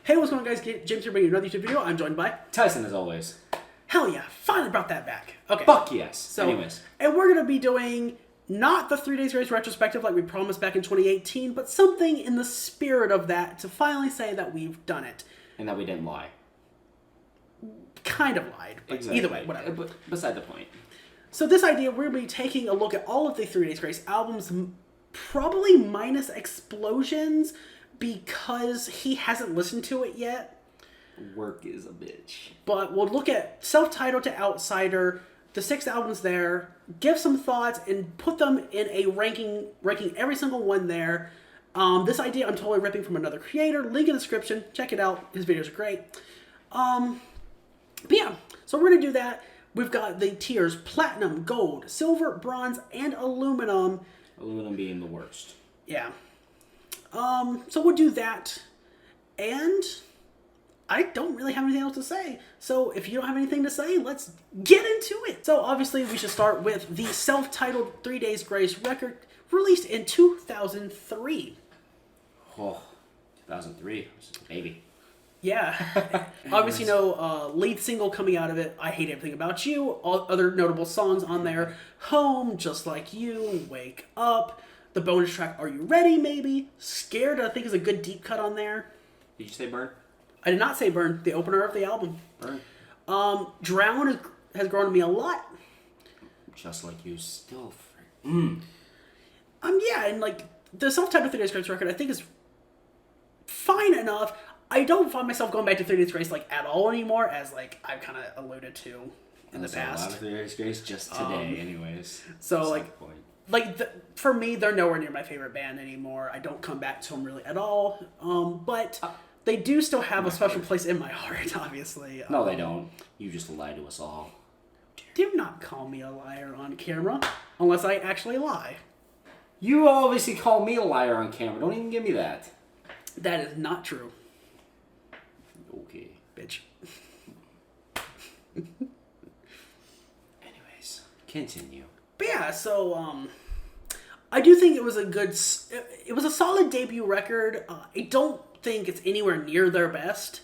Hey, what's going on, guys? James here bringing you another YouTube video. I'm joined by Tyson, as always. Hell yeah, finally brought that back. Okay. Fuck yes. So, anyways. And we're going to be doing not the 3 Days Grace retrospective like we promised back in 2018, but something in the spirit of that to finally say that we've done it. And that we didn't lie. Kind of lied, but exactly. Either way, whatever. But beside the point. So this idea, we're going to be taking a look at all of the 3 Days Grace albums, probably minus Explosions, because he hasn't listened to it yet. Work is a bitch. But we'll look at Self-Titled to Outsider, the 6 albums there, give some thoughts, and put them in a ranking every single one there. This idea I'm totally ripping from another creator. Link in the description. Check it out. His videos are great. But yeah, so we're going to do that. We've got the tiers Platinum, Gold, Silver, Bronze, and Aluminum. Aluminum being the worst. Yeah. So we'll do that. And I don't really have anything else to say. So if you don't have anything to say, let's get into it. So obviously we should start with the self-titled 3 Days Grace record released in 2003. Oh, 2003. Baby. Yeah. Obviously no lead single coming out of it, I Hate Everything About You. All other notable songs on there. Home, Just Like You, Wake Up. The bonus track, Are You Ready, maybe? Scared, I think is a good deep cut on there. Did you say Burn? I did not say Burn, the opener of the album. Burn. Drown has grown on me a lot. Just Like You still... Yeah, and like, the self-titled 3 Days Grace record I think is fine enough. I don't find myself going back to 3 Days Grace like at all anymore, as like I've kind of alluded to in the past. A lot of 3 Days Grace just today, anyways. So for me, they're nowhere near my favorite band anymore. I don't come back to them really at all. But they do still have a special place in my heart, obviously. No, they don't. You just lied to us all. Do not call me a liar on camera, unless I actually lie. You obviously call me a liar on camera. Don't even give me that. That is not true. Okay. Bitch. Anyways, continue. But yeah, so, I do think it was a solid debut record. I don't think it's anywhere near their best.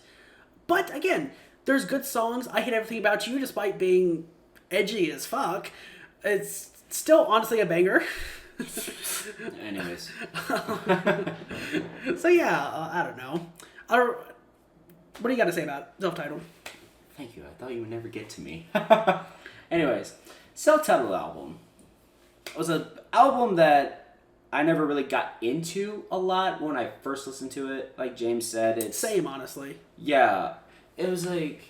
But again, there's good songs. I Hate Everything About You, despite being edgy as fuck. It's still honestly a banger. Anyways. So yeah, I don't know. What do you got to say about self-titled? Thank you. I thought you would never get to me. Anyways, self-titled album. It was an album that I never really got into a lot when I first listened to it. Like James said, it's... Same, honestly. Yeah. It was like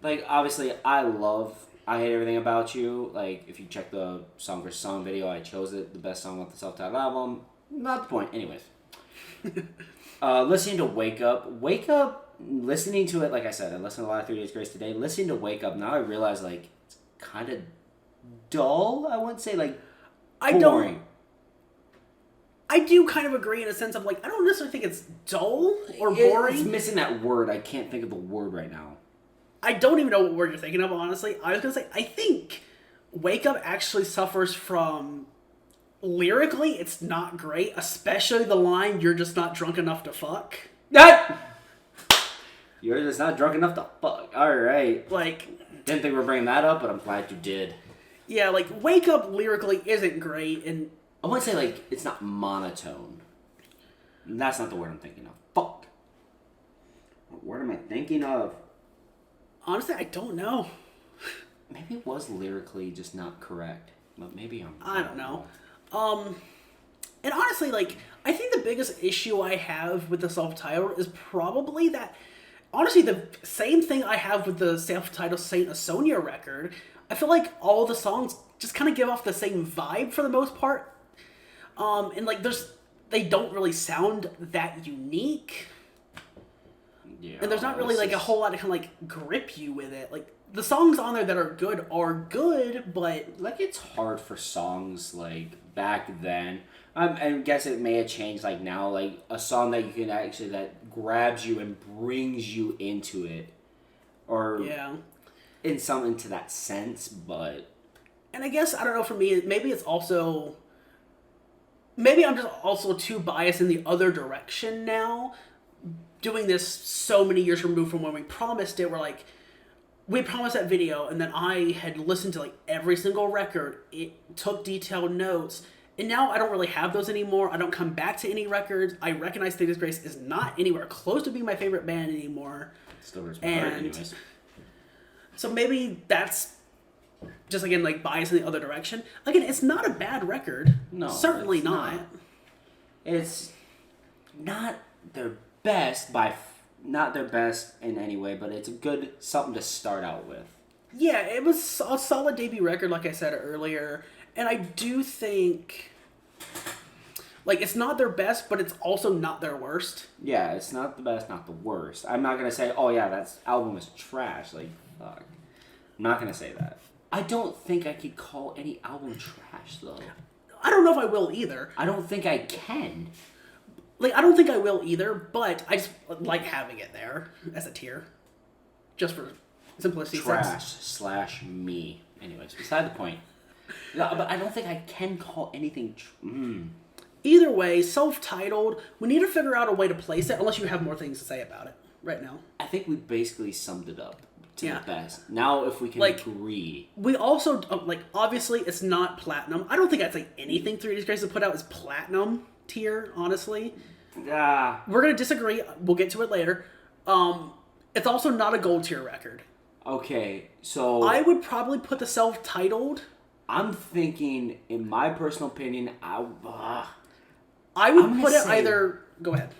obviously I Hate Everything About You. Like, if you check the song for song video, I chose it. The best song off the self-titled album. Not the point. Anyways. Listening to Wake Up, listening to it, like I said, I listened to a lot of 3 Days Grace today. Listening to Wake Up, now I realize, like, it's kind of dull. I wouldn't say, like, boring. I do kind of agree in a sense of, like, I don't necessarily think it's dull or boring. It's missing that word. I can't think of the word right now. I don't even know what word you're thinking of, honestly. I was going to say, I think Wake Up actually suffers from... Lyrically, it's not great, especially the line, "You're just not drunk enough to fuck." You're just not drunk enough to fuck. Alright. Like... Didn't think we were bringing that up, but I'm glad you did. Yeah, like, Wake Up lyrically isn't great, and... I wouldn't say, like, it's not monotone. That's not the word I'm thinking of. Fuck. What word am I thinking of? Honestly, I don't know. Maybe it was lyrically just not correct. But maybe I don't know. And honestly, like, I think the biggest issue I have with the self-titled is probably that, honestly, the same thing I have with the self-titled Saint Asonia record. I feel like all the songs just kind of give off the same vibe for the most part. And, like, they don't really sound that unique. Yeah. And there's not really, like, a whole lot to kind of, like, grip you with it. Like, the songs on there that are good, but... Like, it's hard for songs, like, back then. I guess it may have changed, like, now. Like, a song that you can actually... that grabs you and brings you into it. Or... Yeah. Into that sense, but... And I guess, I don't know, for me, maybe it's also... Maybe I'm just also too biased in the other direction now. doing this so many years removed from when we promised it. We're like, we promised that video, and then I had listened to like every single record. It took detailed notes, and now I don't really have those anymore. I don't come back to any records. I recognize Three Days Grace is not anywhere close to being my favorite band anymore. Still hurts my heart anyways. So maybe that's just, again, like bias in the other direction. Again, it's not a bad record. No, certainly not. It's not their best not their best in any way, but it's a good something to start out with. Yeah, it was a solid debut record, like I said earlier, and I do think, like, it's not their best, but it's also not their worst. Yeah, it's not the best, not the worst. I'm not gonna say, oh yeah, that album is trash. Like, fuck. I'm not gonna say that. I don't think I could call any album trash, though. I don't know if I will either. I don't think I can. Like, I don't think I will either, but I just like having it there as a tier. Just for simplicity's sake. / me. Anyways, beside the point. No, but I don't think I can call anything... Either way, self-titled, we need to figure out a way to place it, unless you have more things to say about it right now. I think we basically summed it up to the best. Now, if we can agree... We also, obviously, it's not platinum. I don't think I'd say anything Three Days Grace to put out is platinum tier, honestly. We're going to disagree. We'll get to it later. It's also not a gold tier record. Okay, so... I would probably put the self-titled... I'm thinking, in my personal opinion, I would put it either... Go ahead.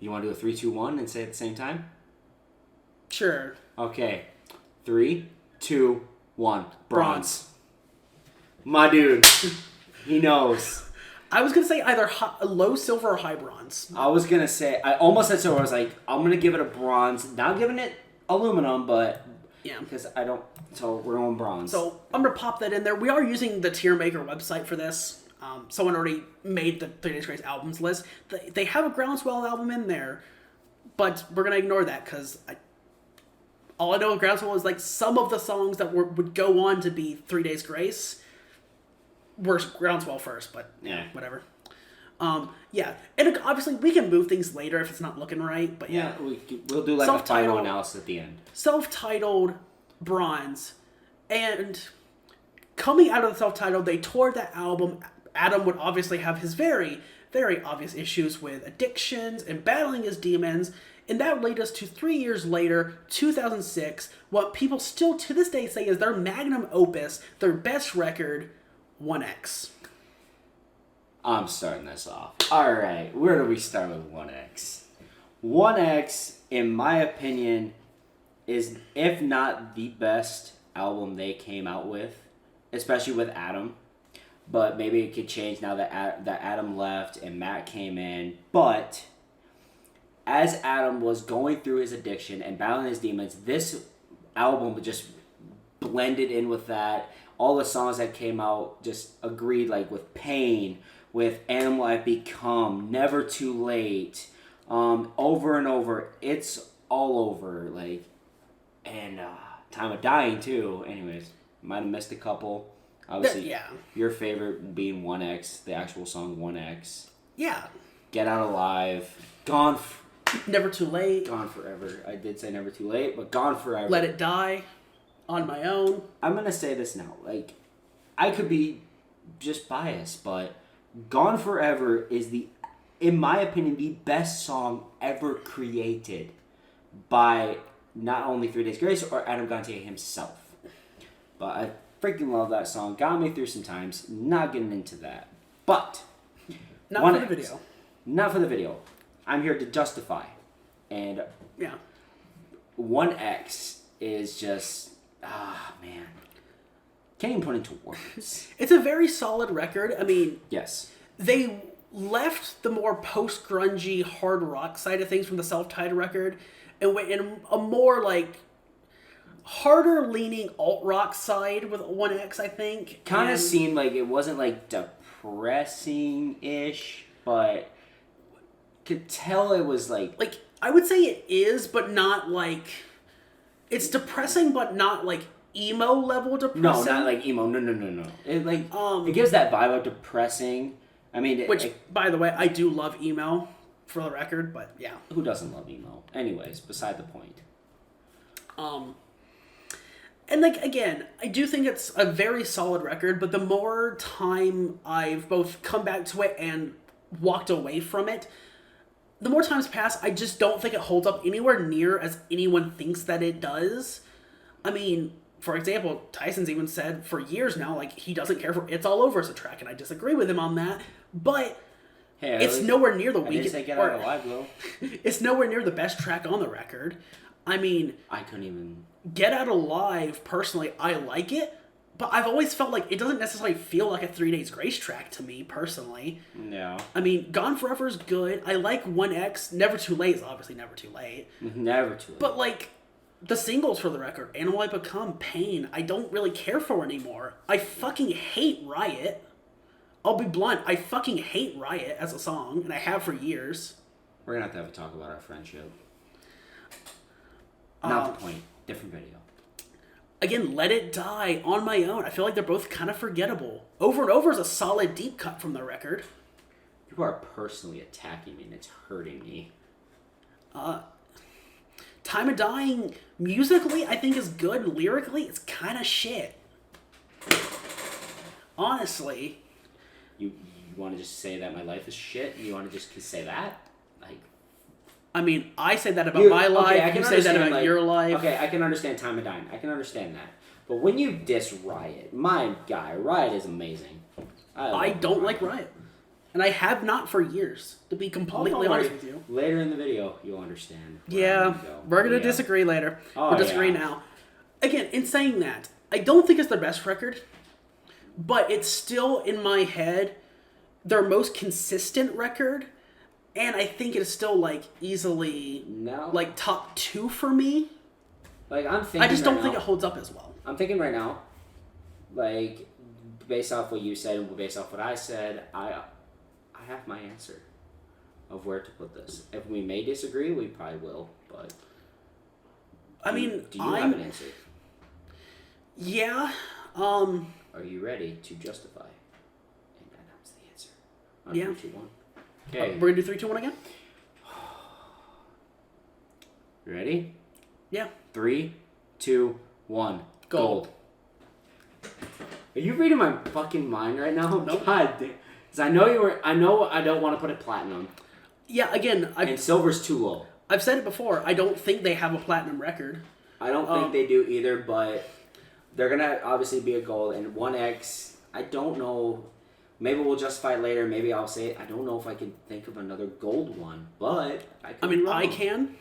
You want to do a 3, 2, 1 and say it at the same time? Sure. Okay. 3, 2, 1. Bronze. My dude. He knows. I was going to say either low silver or high bronze. I was going to say... I almost said silver. I was like, I'm going to give it a bronze. Not giving it aluminum, but... Yeah. Because I don't... So we're on bronze. So I'm going to pop that in there. We are using the Tier Maker website for this. Someone already made the Three Days Grace albums list. They have a Groundswell album in there, but we're going to ignore that because all I know of Groundswell is like some of the songs that would go on to be 3 Days Grace were Groundswell first, but yeah, whatever. Yeah, and obviously we can move things later if it's not looking right, but yeah. We'll do like a final analysis at the end. Self-titled bronze, and coming out of the self-titled, they toured that album. Adam would obviously have his very, very obvious issues with addictions and battling his demons, and that led us to 3 years later, 2006, what people still to this day say is their magnum opus, their best record, 1X. I'm starting this off. Alright, where do we start with 1X? 1X, in my opinion, is, if not the best album they came out with, especially with Adam. But maybe it could change now that Adam left and Matt came in. But as Adam was going through his addiction and battling his demons, this album just blended in with that. All the songs that came out just agreed, like with Pain, with Animal I've Become, Never Too Late, over and over. It's all over, like, and Time of Dying too. Anyways, might have missed a couple. Obviously, yeah. Your favorite being 1X, the actual song 1X. Yeah. Get Out Alive, Never Too Late. Gone Forever. I did say Never Too Late, but Gone Forever. Let It Die, On My Own. I'm going to say this now. Like, I could be just biased, but Gone Forever is in my opinion, the best song ever created by not only 3 Days Grace or Adam Gontier himself. But I freaking love that song. Got me through some times. Not getting into that. But not for the video. Not for the video. I'm here to justify. And yeah, 1X is just man. Can't even put into words. It's a very solid record. I mean, yes. They left the more post-grungy hard rock side of things from the self-titled record and went in a more like harder leaning alt rock side with 1X, I think. Kind of seemed like it wasn't like depressing-ish, but could tell it was like I would say it is, but not like it's depressing, but not like emo level depressing. No, not like emo. No. It it gives that vibe of depressing. I mean, by the way, I do love emo. for the record, but yeah. Who doesn't love emo? Anyways, beside the point. And like, again, I do think it's a very solid record, but the more time I've both come back to it and walked away from it, the more times pass, I just don't think it holds up anywhere near as anyone thinks that it does. I mean, for example, Tyson's even said for years now, like, he doesn't care for It's All Over as a track, and I disagree with him on that, but Hey, it's nowhere near the weakest. Get out alive, though. It's nowhere near the best track on the record. I mean, I couldn't even... Get Out Alive, personally, I like it, but I've always felt like it doesn't necessarily feel like a 3 Days Grace track to me, personally. No. I mean, Gone Forever is good. I like 1X. Never Too Late is obviously never too late. Never too late. But, like, the singles for the record, Animal I Become, Pain, I don't really care for anymore. I fucking hate Riot. I'll be blunt, I fucking hate Riot as a song, and I have for years. We're gonna have to have a talk about our friendship. Not the point. Different video. Again, Let It Die, On My Own. I feel like they're both kind of forgettable. Over and Over is a solid deep cut from the record. People are personally attacking me, and it's hurting me. Time of Dying, musically, I think is good. Lyrically, it's kind of shit. Honestly. You want to just say that my life is shit? You want to just say that? Like... I mean, I say that about my life, okay, you say that about your life. Okay, I can understand Time of Dying. I can understand that. But when you diss Riot, my guy, Riot is amazing. I don't like Riot. And I have not for years, to be completely honest with you. Later in the video, you'll understand. Yeah, we're going to disagree later. We'll disagree now. Again, in saying that, I don't think it's their best record, but it's still, in my head, their most consistent record. And I think it is still, like, easily, like, top 2 for me. Like, I'm thinking I just don't think it holds up as well. I'm thinking right now, like, based off what you said and based off what I said, I have my answer of where to put this. If we may disagree, we probably will, but... I mean, do you have an answer? Yeah, Are you ready to justify and announce the answer? On 3, 2, 1. Okay. We're going to do 3, 2, 1 again? You ready? Yeah. 3, 2, 1. Gold. Are you reading my fucking mind right now? Nope. God damn. Because I know I don't want to put it platinum. Yeah, again... And silver's too low. I've said it before. I don't think they have a platinum record. I don't think they do either, but they're going to obviously be a gold. And 1X, I don't know... Maybe we'll justify it later. Maybe I'll say it. I don't know if I can think of another gold one, but I could. I mean, I can,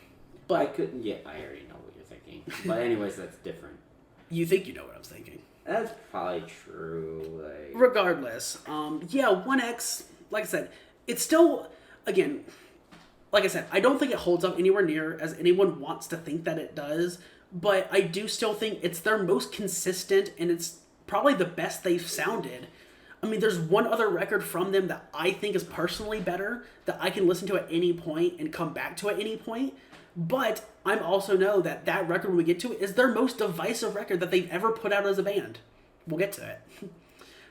but I couldn't. Yeah, I already know what you're thinking. But anyways, that's different. You think you know what I was thinking? That's probably true. Like... Regardless, yeah, 1X. Like I said, it's still, again, like I said, I don't think it holds up anywhere near as anyone wants to think that it does. But I do still think it's their most consistent, and it's probably the best they've sounded. I mean, there's one other record from them that I think is personally better, that I can listen to at any point and come back to at any point. But I also know that that record, when we get to it, is their most divisive record that they've ever put out as a band. We'll get to it.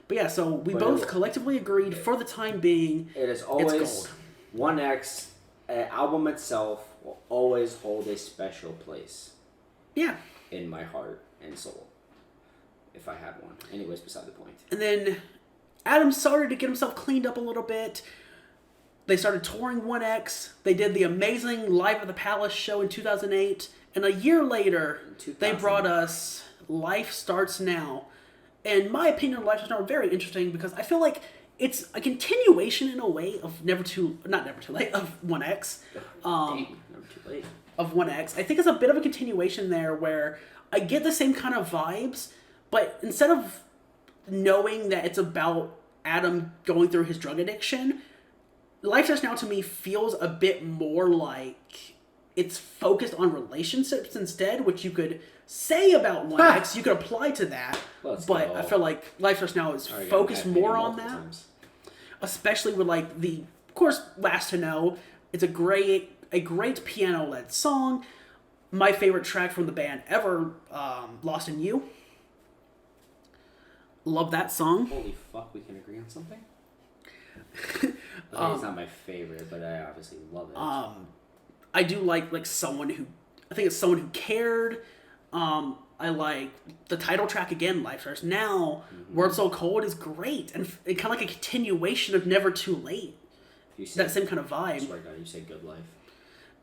But yeah, so we both collectively agreed, for the time being, it is always it's gold. 1X, an album itself will always hold a special place. Yeah. In my heart and soul. If I had one. Anyways, beside the point. And then... Adam started to get himself cleaned up a little bit. They started touring 1X. They did the amazing Live at the Palace show in 2008. And a year later, they brought us Life Starts Now. And my opinion on Life Starts Now are very interesting because I feel like it's a continuation in a way of of 1X. Never too late. Of 1X. I think it's a bit of a continuation there where I get the same kind of vibes, but instead of knowing that it's about Adam going through his drug addiction, Life Starts Now to me feels a bit more like it's focused on relationships instead, which you could say about 1X, you could apply to that, but I feel like Life Starts Now is focused more on that. Especially with like of course, Last to Know, it's a great piano-led song. My favorite track from the band ever, Lost in You. Love that song. Holy fuck, we can agree on something? It's not my favorite, but I obviously love it. I do like someone who, I think it's someone who cared. I like the title track again, Life Starts Now. World So Cold is great, and kind of like a continuation of Never Too Late. That same kind of vibe. I swear to God, you say Good Life.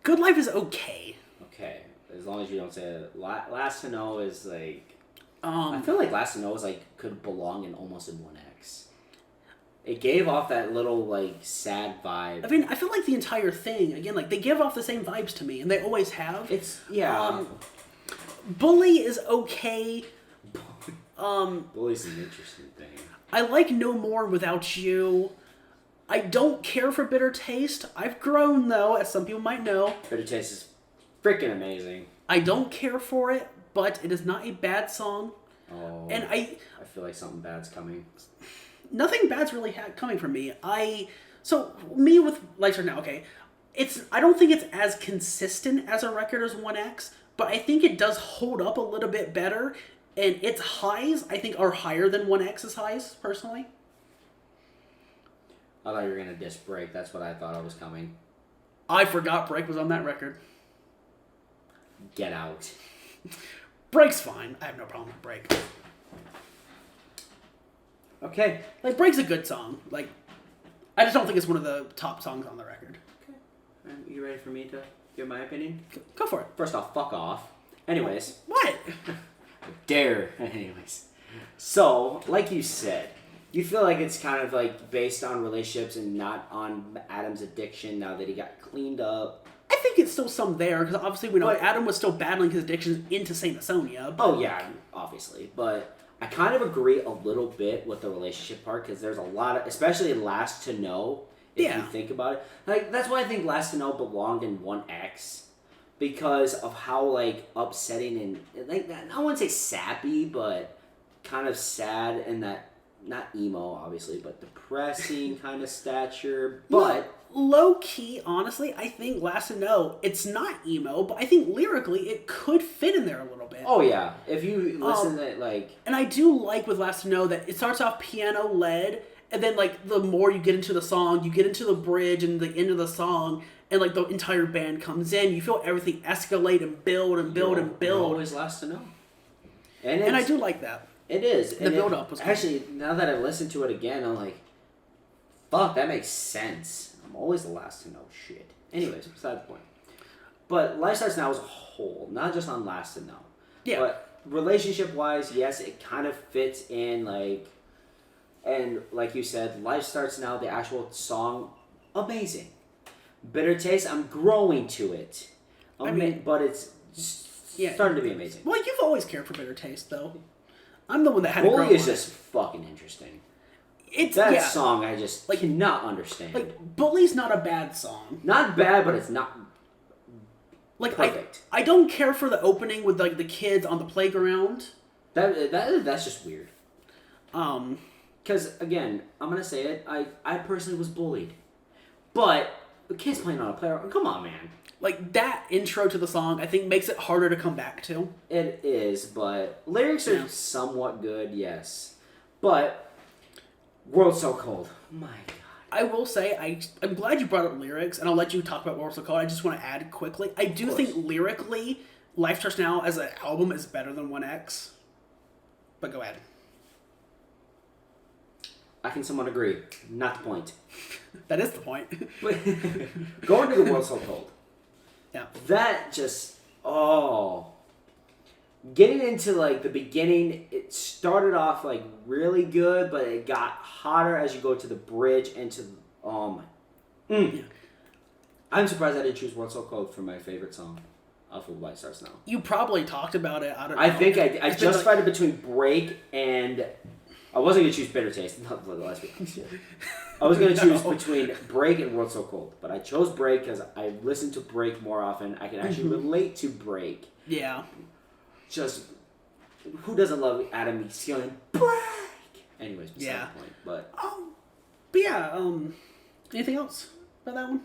Good Life is okay. Okay, as long as you don't say it. Last to Know is like... I feel like Last to Know is like could belong in almost in 1X. It gave off that little like sad vibe. I mean, I feel like the entire thing, again, like they give off the same vibes to me, and they always have. It's, yeah. Bully is okay. Bully's an interesting thing. I like No More Without You. I don't care for Bitter Taste. I've grown, though, as some people might know. Bitter Taste is freaking amazing. I don't care for it, but it is not a bad song. Oh, and I feel like something bad's coming. Nothing bad's really coming from me. So, me with Lights Are Now, okay, I don't think it's as consistent as a record as 1X, but I think it does hold up a little bit better, and its highs, I think, are higher than 1X's highs, personally. I thought you were going to diss Break. That's what I thought I was coming. I forgot Break was on that record. Get out. Break's fine. I have no problem with Break. Okay. Like, Break's a good song. Like, I just don't think it's one of the top songs on the record. Okay. You ready for me to give my opinion? Go for it. First off, fuck off. Anyways. What? Dare. Anyways. So, like you said, you feel like it's kind of like based on relationships and not on Adam's addiction now that he got cleaned up. I think it's still some there, because obviously we know Adam was still battling his addictions into Saint Asonia. Oh, yeah, obviously. But I kind of agree a little bit with the relationship part, because there's a lot of, especially Last to Know, if you think about it. Like, that's why I think Last to Know belonged in 1X, because of how, like, upsetting and, like, I wouldn't say sappy, but kind of sad, and that, not emo, obviously, but depressing kind of stature, but... Low key, honestly, I think Last to Know, it's not emo, but I think lyrically it could fit in there a little bit. Oh, yeah. If you listen to it, like... And I do like with Last to Know that it starts off piano-led, and then, like, the more you get into the song, you get into the bridge and the end of the song, and, like, the entire band comes in. You feel everything escalate and build and build and build. Always Last to Know. And I do like that. It is. The build-up was cool. Actually, now that I listened to it again, I'm like, fuck, that makes sense. I'm always the last to know shit. Anyways, beside the point. But Life Starts Now as a whole, not just on Last to Know. Yeah. But relationship-wise, yes, it kind of fits in, like... And like you said, Life Starts Now, the actual song, amazing. Bitter Taste, I'm growing to it. But it's starting to be amazing. Well, you've always cared for Bitter Taste, though. I'm the one that had to grow Bully is just fucking interesting. That song I just cannot understand. Like, Bully's not a bad song. Not bad, but it's not perfect. I don't care for the opening with, like, the kids on the playground. That's just weird. Because, again, I'm going to say it, I personally was bullied. But the kids playing on a playground, come on, man. Like, that intro to the song, I think, makes it harder to come back to. It is, but lyrics are somewhat good, yes. But World So Cold, my God. I will say, I'm glad you brought up lyrics, and I'll let you talk about World So Cold. I just want to add quickly. I do think lyrically, Life Starts Now as an album is better than 1X. But go ahead. I can somewhat agree. Not the point. That is the point. Going to the World So Cold. Yeah. That just, getting into, like, the beginning, it started off, like, really good, but it got hotter as you go to the bridge and to, Yeah. I'm surprised I didn't choose World So Cold for my favorite song off of Life Starts Now. You probably taled about it. I think I justified it between Break and... I wasn't going to choose Bitter Taste. Let's be honest. I was going to choose between Break and World So Cold. But I chose Break because I listen to Break more often. I can actually relate to Break. Yeah. Just, who doesn't love Adam yelling, Break? Anyways, beside the point. But yeah, anything else about that one?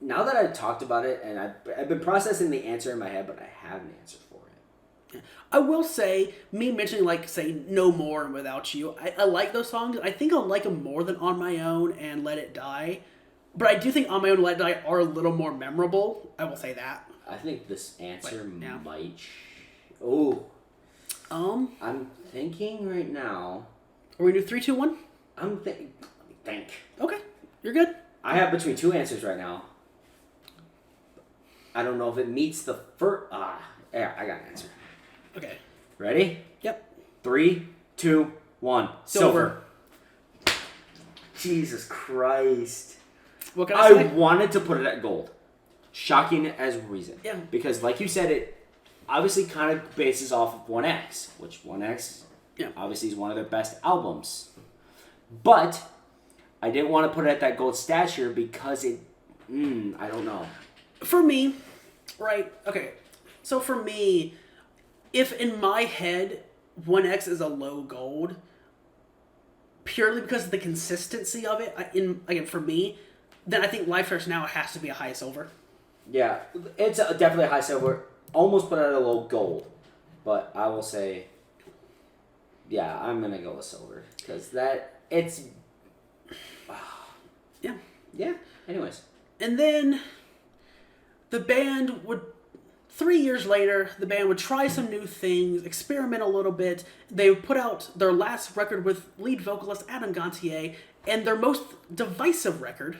Now that I've talked about it, and I've been processing the answer in my head, but I have an answer for it. I will say, me mentioning, like, say, No More and Without You, I like those songs. I think I'll like them more than On My Own and Let It Die. But I do think On My Own and Let It Die are a little more memorable. I will say that. I think this answer yeah. might... Oh. I'm thinking right now... Are we going to do 3, 2, 1? Let me think. Okay. You're good. I have between 2 answers right now. I don't know if it meets the first... yeah, I got an answer. Okay. Ready? Yep. 3, 2, 1. Silver. Jesus Christ. What can I say? I wanted to put it at gold. Shocking as reason. Yeah. Because like you said, it obviously kind of bases off of 1X, which 1X obviously is one of their best albums. But I didn't want to put it at that gold stature because it... I don't know. For me, right, okay. So for me, if in my head 1X is a low gold, purely because of the consistency of it, again, for me, then I think Life Starts Now has to be a high silver. Yeah, it's definitely a high silver. Almost put it at a low gold. But I will say, yeah, I'm going to go with silver. Because it's... Yeah. Yeah, anyways. And then the band would... 3 years later, the band would try some new things, experiment a little bit. They would put out their last record with lead vocalist Adam Gontier, and their most divisive record,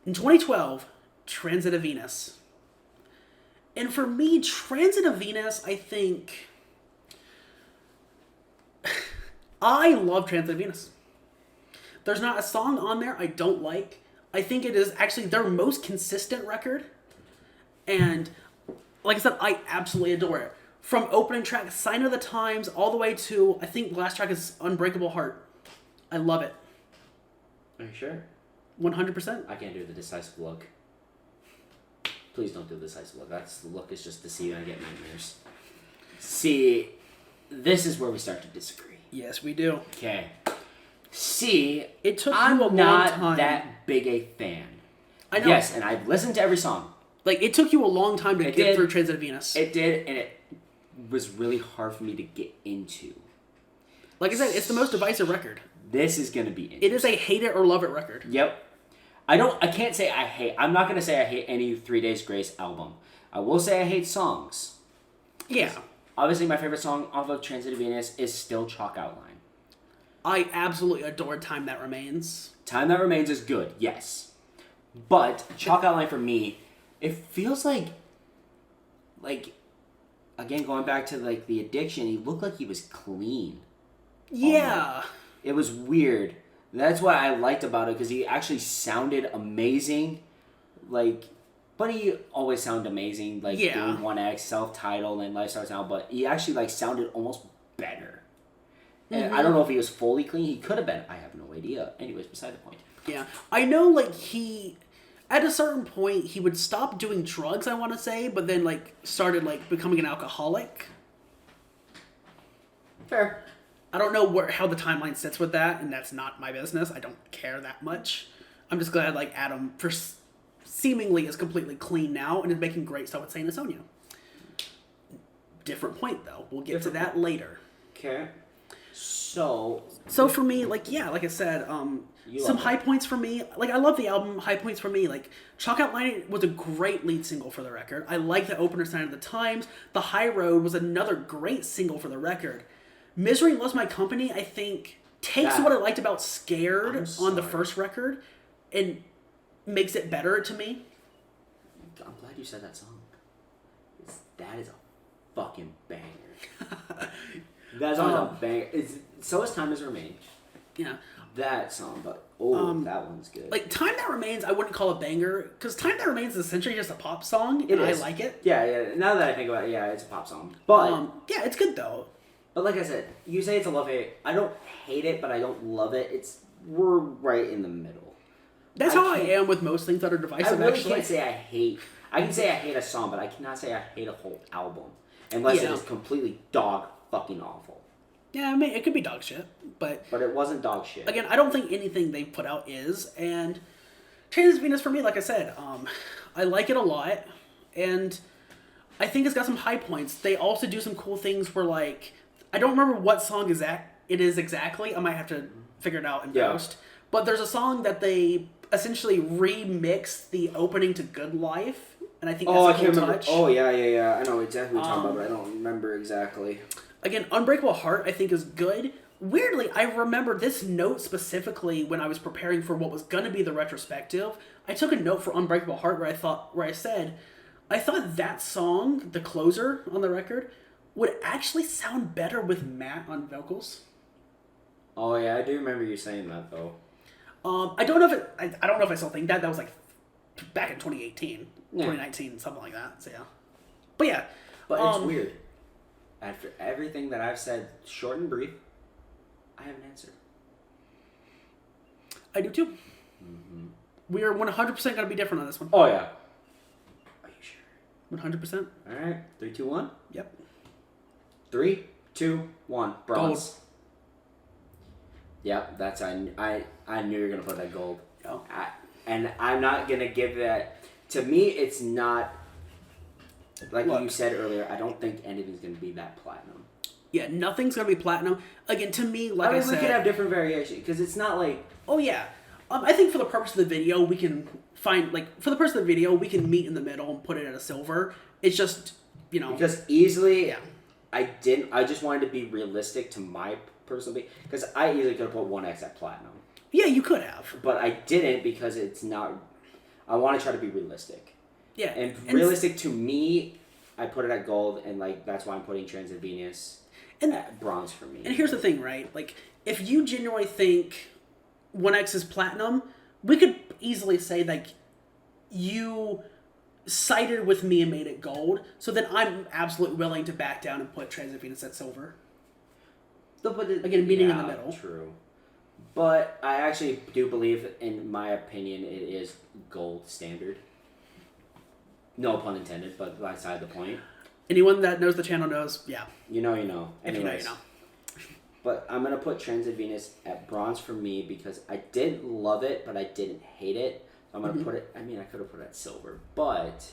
in 2012, Transit of Venus. And for me, Transit of Venus, I think... I love Transit of Venus. There's not a song on there I don't like. I think it is actually their most consistent record. And... like I said, I absolutely adore it. From opening track, Sign of the Times, all the way to, I think the last track is Unbreakable Heart. I love it. Are you sure? 100%. I can't do the decisive look. Please don't do the decisive look. That's the look is just to see I get nightmares. See, this is where we start to disagree. Yes, we do. Okay. See, it took I'm you a long not time. that big a fan. I know. Yes, and I've listened to every song. Like, it took you a long time to get through Transit of Venus. It did, and it was really hard for me to get into. Like I said, it's the most divisive record. This is going to be interesting. It is a hate it or love it record. Yep. I can't say I hate... I'm not going to say I hate any 3 Days Grace album. I will say I hate songs. Yeah. Obviously, my favorite song off of Transit of Venus is still Chalk Outline. I absolutely adore Time That Remains. Time That Remains is good, yes. But Chalk Outline for me... It feels like, again, going back to, like, the addiction, he looked like he was clean. Yeah. It was weird. That's what I liked about it, because he actually sounded amazing. Like, but he always sounded amazing, like, doing 1X, self-titled, and Life Starts Now, but he actually, like, sounded almost better. And I don't know if he was fully clean. He could have been. I have no idea. Anyways, beside the point. Yeah. I know, like, at a certain point, he would stop doing drugs, I want to say, but then, like, started, like, becoming an alcoholic. Fair. I don't know how the timeline sits with that, and that's not my business. I don't care that much. I'm just glad, like, Adam seemingly is completely clean now and is making great stuff with Saint Asonia. Different point, though. We'll get to that later. Okay. So for me, like, yeah, like I said, some high points for me. Like, I love the album. High points for me. Like, Chalk Outline was a great lead single for the record. I like the opener, Sign of the Times. The High Road was another great single for the record. Misery Loves My Company, I think, takes what I liked about Scared on the first record and makes it better to me. I'm glad you said that song. That is a fucking banger. That song is a banger. So is Time Has Remained. Yeah. That song, but that one's good. Like, Time That Remains, I wouldn't call a banger, because Time That Remains is essentially just a pop song, and I like it. Yeah. Now that I think about it, yeah, it's a pop song. But yeah, it's good, though. But like I said, you say it's a love-hate. I don't hate it, but I don't love it. We're right in the middle. That's how I am with most things that are divisive, I really can't say I hate... I can say I hate a song, but I cannot say I hate a whole album. Unless it is completely dog fucking awful. Yeah, I mean, it could be dog shit, but it wasn't dog shit. Again, I don't think anything they put out is, and Transit of Venus for me, like I said, I like it a lot, and I think it's got some high points. They also do some cool things where, like, I don't remember what song it is exactly. I might have to figure it out in post. But there's a song that they essentially remixed the opening to Good Life, and I think that's a cool touch. Oh, yeah. I know exactly what you're talking about, but I don't remember exactly. Again, Unbreakable Heart, I think, is good. Weirdly, I remember this note specifically when I was preparing for what was going to be the retrospective. I took a note for Unbreakable Heart where I said, I thought that song, the closer on the record, would actually sound better with Matt on vocals. Oh yeah, I do remember you saying that though. I don't know if I still think that. That was like back in 2018, 2019, something like that. So yeah, but yeah, but it's weird. After everything that I've said, short and brief, I have an answer. I do too. Mm-hmm. We are 100% going to be different on this one. Oh yeah. Are you sure? 100%. All right, 3, 2, 1. Yep. 3, 2, 1. Bronze. Gold. Yep, that's I knew you were gonna put that gold. Oh. And I'm not gonna give that. To me, it's not like you said earlier. I don't think anything's gonna be that platinum. Yeah, nothing's gonna be platinum. Again, to me, like I said, we could have different variation because it's not like. Oh yeah, I think for the purpose of the video, we can we can meet in the middle and put it at a silver. It's just because easily. Yeah. I just wanted to be realistic to my personal because I easily could have put 1X at platinum. Yeah, you could have. But I didn't because it's not. I want to try to be realistic. Yeah. And realistic to me, I put it at gold, and like that's why I'm putting Transit Venus at bronze for me. And here's the thing, right? Like, if you genuinely think 1X is platinum, we could easily say like you sided with me and made it gold, so then I'm absolutely willing to back down and put Transit Venus at silver. Again, meeting in the middle. True. But I actually do believe, in my opinion, it is gold standard. No pun intended, but beside the point. Anyone that knows the channel knows, yeah. You know, you know. If you know, you know. But I'm going to put Transit Venus at bronze for me because I didn't love it, but I didn't hate it. I'm going to put it, I mean, I could have put it at silver, but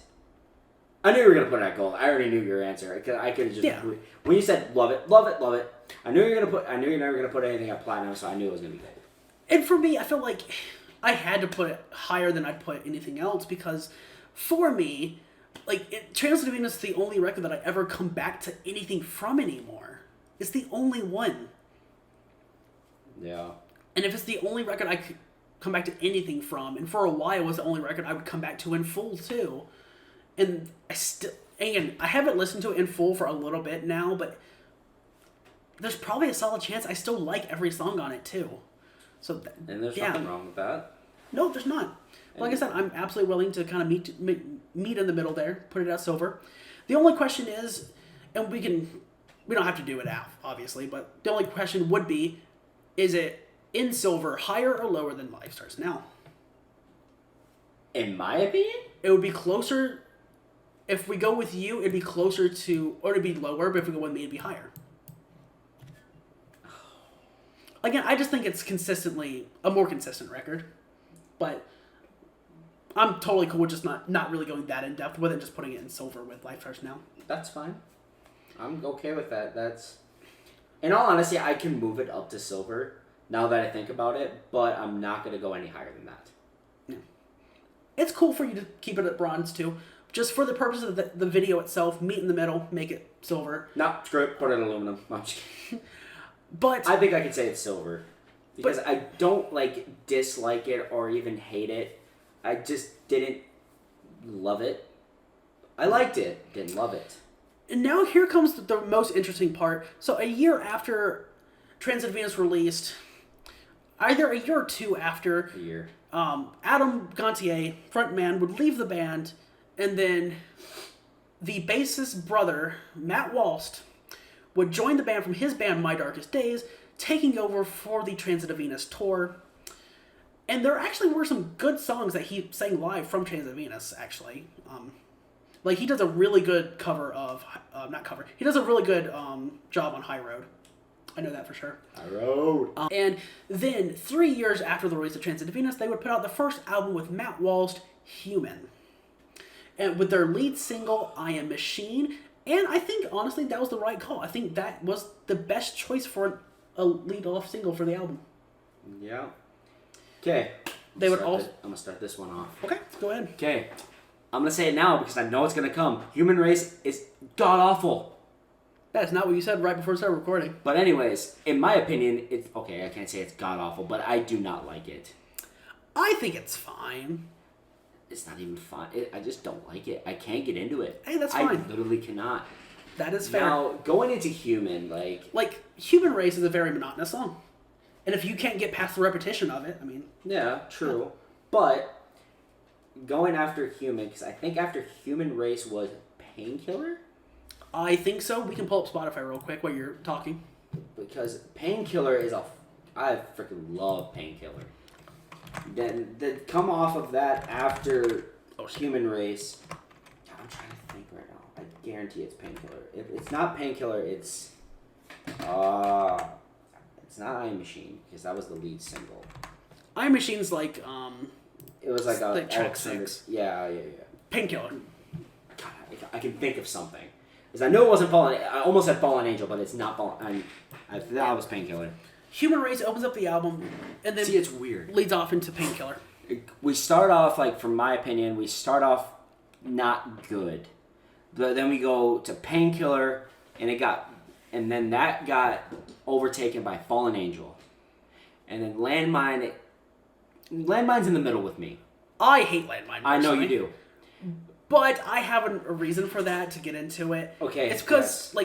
I knew you were going to put it at gold. I already knew your answer. I could have just, when you said love it, I knew you were never going to put anything at platinum, so I knew it was going to be gold. And for me, I feel like I had to put it higher than I'd put anything else because for me, like, Transit Venus is the only record that I ever come back to anything from anymore. It's the only one. Yeah. And if it's the only record I could come back to anything from, and for a while it was the only record I would come back to in full too. And I haven't listened to it in full for a little bit now, but there's probably a solid chance I still like every song on it too. So and there's nothing wrong with that. No, there's not. Like I said, I'm absolutely willing to kind of meet in the middle there, put it at silver. The only question is, and we don't have to do it out, obviously, but the only question would be, is it in silver higher or lower than Live Stars Now? In my opinion? It would be closer. If we go with you, it'd be closer to, or it'd be lower, but if we go with me, it'd be higher. Again, I just think it's consistently a more consistent record, but I'm totally cool with just not really going that in depth with it, just putting it in silver with Live Stars Now. That's fine. I'm okay with that. In all honesty, I can move it up to silver now that I think about it, but I'm not going to go any higher than that. Yeah. It's cool for you to keep it at bronze too. Just for the purpose of the video itself, meet in the middle, make it silver. No, screw it, put it in aluminum. I'm just kidding. But I think I could say it's silver. Because I don't dislike it or even hate it. I just didn't love it. I liked it, didn't love it. And now here comes the most interesting part. So a year after Transit Venus released, either a year or two after, Adam Gontier, frontman, would leave the band, and then the bassist's brother, Matt Walst, would join the band from his band My Darkest Days, taking over for the Transit Venus tour. And there actually were some good songs that he sang live from Transit Venus, actually. He does a really good cover of... He does a really good job on High Road. I know that for sure. High Road. And then, 3 years after the release of Transit Venus, they would put out the first album with Matt Walst, Human. and with their lead single, I Am Machine. And I think, honestly, that was the right call. I think that was the best choice for a lead-off single for the album. Yeah. Okay. They would also... I'm going to start this one off. Okay, go ahead. Okay. I'm going to say it now because I know it's going to come. Human Race is god-awful. That is not what you said right before we started recording. But anyways, in my opinion, it's... Okay, I can't say it's god-awful, but I do not like it. I think it's fine. It's not even fun. I just don't like it. I can't get into it. Hey, that's fine. I literally cannot. That is fair. Now, going into Human, Like, Human Race is a very monotonous song. And if you can't get past the repetition of it, I mean... Yeah, true. Yeah. But, going after Human, because I think after Human Race was Painkiller? I think so. We can pull up Spotify real quick while you're talking. Because Painkiller is I freaking love Painkiller. Then come off of that after Human Race. God, I'm trying to think right now. I guarantee it's Painkiller. If it's not Painkiller, it's not I Am Machine, because that was the lead single. I Am Machine's like it was like a track 6. Yeah. Painkiller. God, I can think of something. Because I know it wasn't Fallen. I almost said Fallen Angel, but it's not Fallen. That was Painkiller. Human Race opens up the album, and then it's weird. Leads off into Painkiller. We start off, from my opinion, not good. But then we go to Painkiller, and then that got overtaken by Fallen Angel. And then Landmine's in the middle with me. I hate Landmine. I know you do. But I have a reason for that to get into it. Okay. It's because,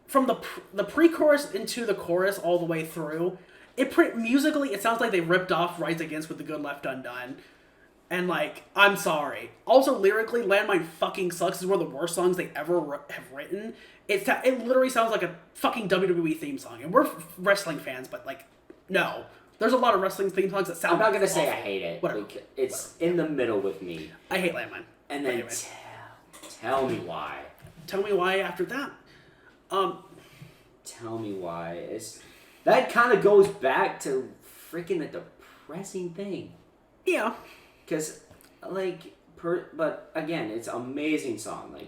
from the pre-chorus into the chorus all the way through, musically, it sounds like they ripped off Rise Against with The Good Left Undone. And, I'm sorry. Also, lyrically, Landmine fucking sucks. It's one of the worst songs they ever have written. It literally sounds like a fucking WWE theme song. And we're wrestling fans, but, no. There's a lot of wrestling theme songs that sound I'm not going to awful. say I hate it. Whatever. It's in the middle with me. I hate Landmine. And then tell me why. Tell me why after that. Tell me why. That kind of goes back to freaking a depressing thing. Yeah. Because, but again, it's an amazing song.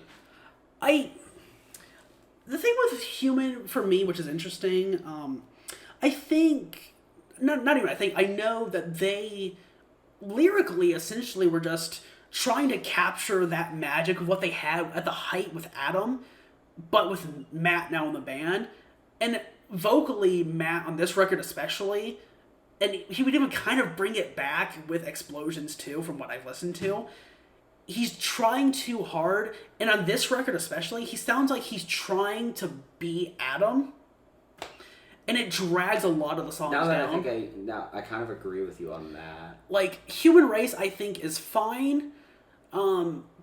The thing with Human, for me, which is interesting, I think, not even I think, I know that they lyrically essentially were just trying to capture that magic of what they had at the height with Adam, but with Matt now in the band. And vocally, Matt on this record especially, and he would even kind of bring it back with Explosions too, from what I've listened to. He's trying too hard, and on this record especially, he sounds like he's trying to be Adam, and it drags a lot of the songs down. I kind of agree with you on that. Human Race, I think, is fine.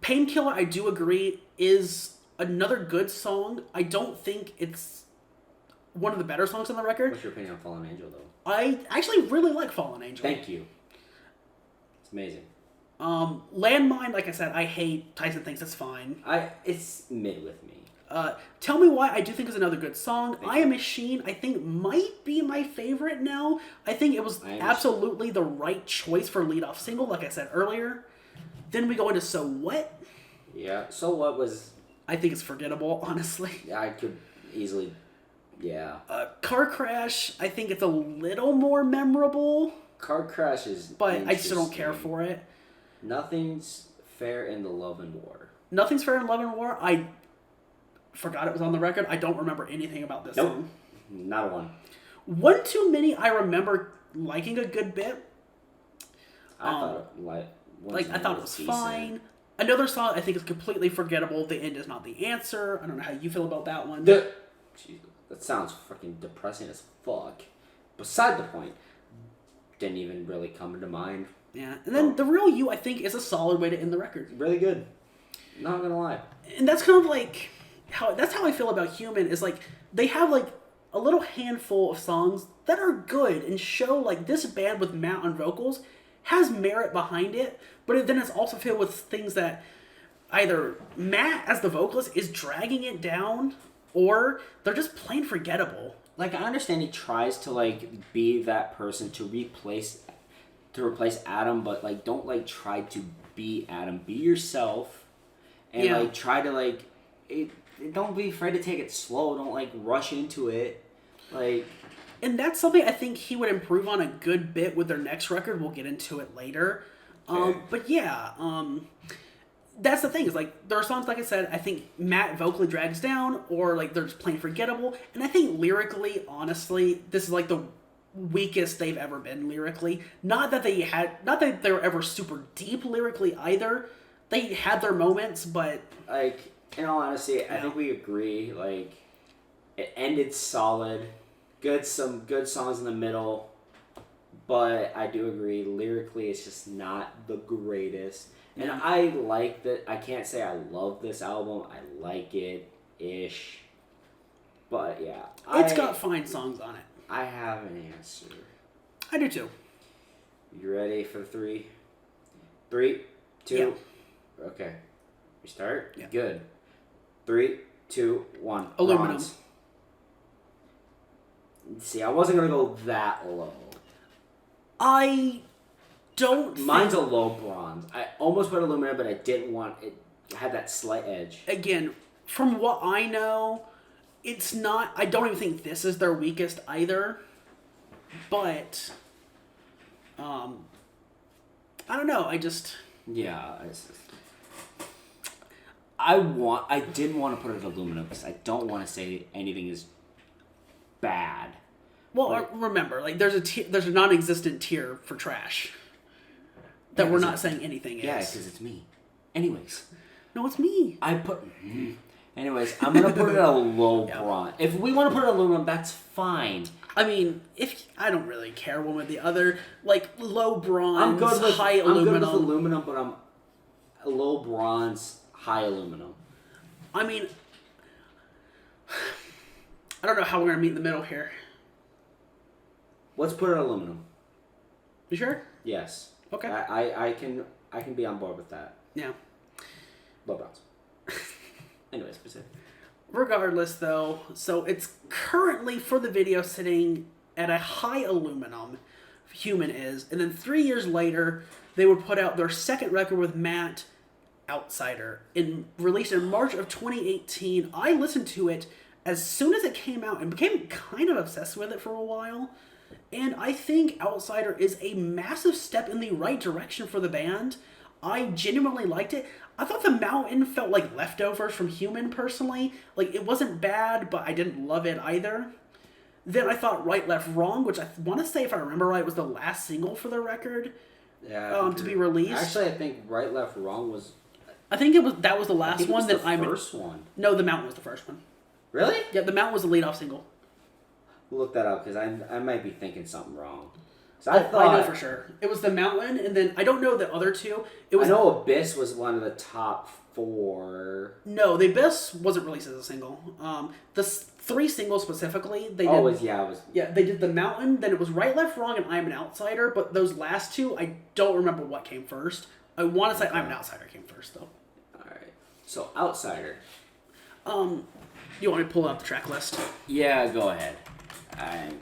Painkiller, I do agree, is another good song. I don't think it's one of the better songs on the record. What's your opinion on Fallen Angel, though? I actually really like Fallen Angel. Thank you. It's amazing. Landmine, like I said, I hate. Tyson thinks it's fine. It's mid with me. Tell Me Why, I do think is another good song. I Am Machine, I think might be my favorite now. I think it was absolutely the right choice for lead-off single, like I said earlier. Then we go into So What. Yeah, So What was... I think it's forgettable, honestly. Yeah, I could easily... Yeah. Car Crash, I think it's a little more memorable. Car Crash is but I still don't care for it. Nothing's Fair in the Love and War. Nothing's Fair in Love and War. I forgot it was on the record. I don't remember anything about this song. Not a one. One Too Many, I remember liking a good bit. I thought it was decent. Fine. Another song I think is completely forgettable. The End Is Not the Answer. I don't know how you feel about that one. Jesus, that sounds freaking depressing as fuck. Beside the point. Didn't even really come to mind. Yeah, and then The Real You, I think, is a solid way to end the record. Really good. Not gonna lie. And that's kind of that's how I feel about Human, is they have a little handful of songs that are good and show this band with Matt on vocals has merit behind it, but then it's also filled with things that either Matt as the vocalist is dragging it down, or they're just plain forgettable. I understand he tries to be that person to replace Adam, but don't try to be Adam. Be yourself, and like try to like don't be afraid to take it slow. Don't like rush into it, like. And that's something I think he would improve on a good bit with their next record. We'll get into it later. But yeah, that's the thing is like there are songs like I said I think Matt vocally drags down or like they're just plain forgettable, and I think lyrically, honestly, this is like the weakest they've ever been lyrically. Not that they were ever super deep lyrically either. They had their moments, but like in all honesty, I think we agree. Like it ended solid. Some good songs in the middle, but I do agree lyrically it's just not the greatest. And I like that. I can't say I love this album. I like it ish, but yeah, it's got fine songs on it. I have an answer. I do too. You ready for the 3? 3, 2. Yeah. Okay, we start. Yeah. Good. 3, 2, 1. Aluminum. Bronze. See, I wasn't gonna go that low. I don't. Mine's a low bronze. I almost put aluminum, but I didn't want it. I had that slight edge. Again, from what I know, it's not. I don't even think this is their weakest either. But, I don't know. I just. Yeah. I didn't want to put it at aluminum because I don't want to say anything is bad. Well, remember, like there's a non-existent tier for trash that we're not saying anything is. Yeah, because it's me. Anyways, no, it's me. Anyways, I'm gonna put it at a low bronze. If we want to put it at aluminum, that's fine. I mean, I don't really care one with the other. Like low bronze, I'm good with high aluminum. I'm good with aluminum, but I'm a low bronze, high aluminum. I mean, I don't know how we're gonna meet in the middle here. Let's put it at aluminum. You sure? Yes. Okay. I can be on board with that. Yeah. Low bronze. Anyways, proceed. Regardless, though, so it's currently for the video sitting at a high aluminum. Human is, and then 3 years later, they would put out their second record with Matt, Outsider, released in March of 2018. I listened to it as soon as it came out and became kind of obsessed with it for a while. And I think Outsider is a massive step in the right direction for the band. I genuinely liked it. I thought The Mountain felt like leftovers from Human, personally. Like, it wasn't bad, but I didn't love it either. Then I thought Right, Left, Wrong, which I want to say, if I remember right, was the last single for the record to be released. Actually, I think Right, Left, Wrong was... I think that was the last one. It was the first one. No, The Mountain was the first one. Really? Yeah, The Mountain was the lead-off single. We'll look that up, because I might be thinking something wrong. So I know for sure. It was The Mountain, and then I don't know the other two. I know Abyss was one of the top 4. No, The Abyss wasn't released as a single. The 3 singles specifically, they did The Mountain, then it was Right, Left, Wrong, and I'm an Outsider, but those last 2, I don't remember what came first. I want to say I'm an Outsider came first, though. Alright. So, Outsider. You want me to pull out the track list? Yeah, go ahead. I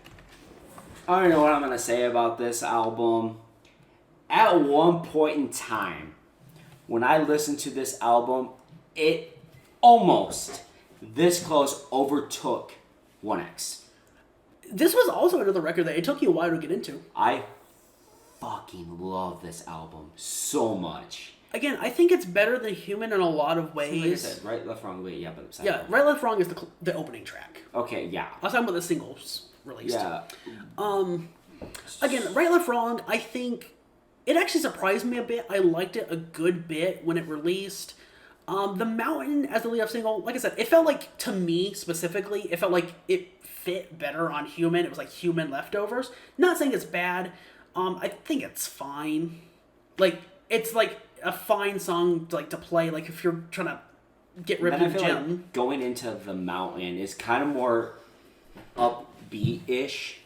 don't know what I'm going to say about this album. At one point in time, when I listened to this album, it almost this close overtook 1X. This was also another record that it took you a while to get into. I fucking love this album so much. Again, I think it's better than Human in a lot of ways. Like I said, Right, Left, Wrong, wait, yeah, but... Yeah, Right, Left, Wrong is the opening track. Okay, yeah. I was talking about the singles released. Yeah. Again, Right, Left, Wrong, I think it actually surprised me a bit. I liked it a good bit when it released. The Mountain as the lead-up single, like I said, it felt like, to me specifically, it felt like it fit better on Human. It was like Human leftovers. Not saying it's bad. I think it's fine. Like, it's like a fine song to play, like if you're trying to get ripped in the gym. Like going into The Mountain is kind of more upbeat-ish.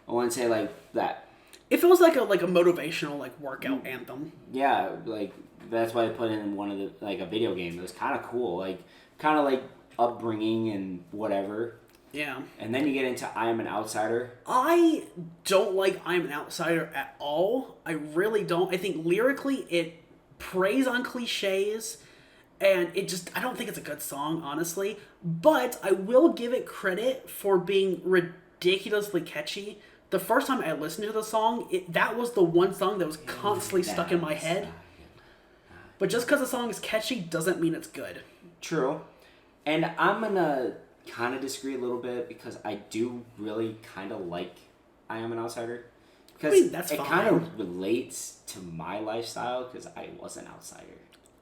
I wouldn't say like that. It feels like a motivational workout anthem. Yeah, like that's why I put it in one of the a video game. It was kind of cool, kind of like upbringing and whatever. Yeah. And then you get into I Am an Outsider. I don't like I'm an Outsider at all. I really don't. I think lyrically it preys on cliches, And I don't think it's a good song, honestly. But I will give it credit for being ridiculously catchy. The first time I listened to the song, that was the one song that was constantly stuck in my head. But just because a song is catchy doesn't mean it's good. True. And I'm going to kind of disagree a little bit because I do really kind of like I Am an Outsider. Because that's it fine. kind of relates to my lifestyle because I was an outsider.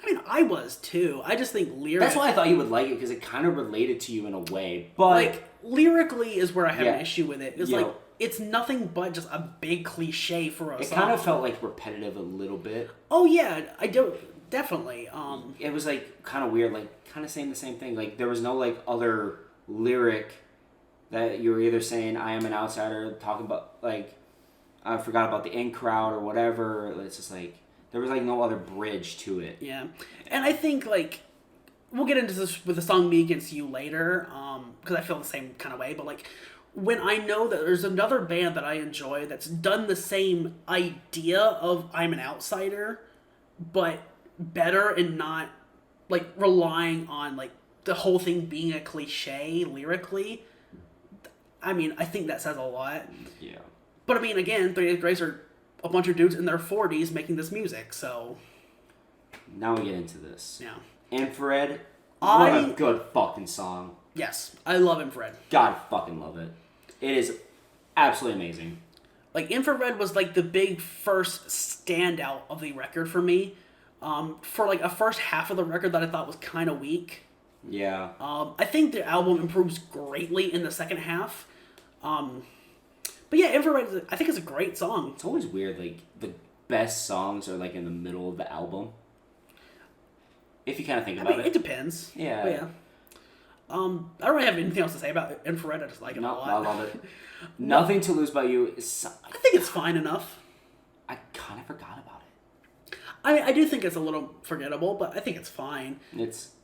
I mean, I was too. I just think lyrically... That's why I thought you would like it because it kind of related to you in a way. But like, lyrically is where I have an issue with it. It's like, it's nothing but just a big cliche for a song. It kind of felt like repetitive a little bit. Oh yeah, I do. Definitely. It was like kind of weird, like kind of saying the same thing. Like there was no like other lyric that you were either saying I am an outsider, talking about like I forgot about the in crowd or whatever. It's just like there was like no other bridge to it. Yeah, and I think like we'll get into this with the song "Me Against You" later, because I feel the same kind of way. But like when I know that there's another band that I enjoy that's done the same idea of I'm an outsider, but better and not like relying on like the whole thing being a cliche lyrically. I mean, I think that says a lot. Yeah. But I mean, again, 38th Grace are a bunch of dudes in their 40s making this music, so... Now we get into this. Yeah. Infrared, what a good fucking song. Yes, I love Infrared. God fucking love it. It is absolutely amazing. Like, Infrared was like the big first standout of the record for me. For like a first half of the record that I thought was kind of weak. Yeah. I think the album improves greatly in the second half. But yeah, Infrared, I think it's a great song. It's always weird, like, the best songs are, like, in the middle of the album. If you kind of think about it. It depends. Yeah. But yeah. I don't really have anything else to say about Infrared. I just like it a lot. I love it. Nothing to Lose by You is... I think it's fine enough. I kind of forgot about it. I mean, I do think it's a little forgettable, but I think it's fine.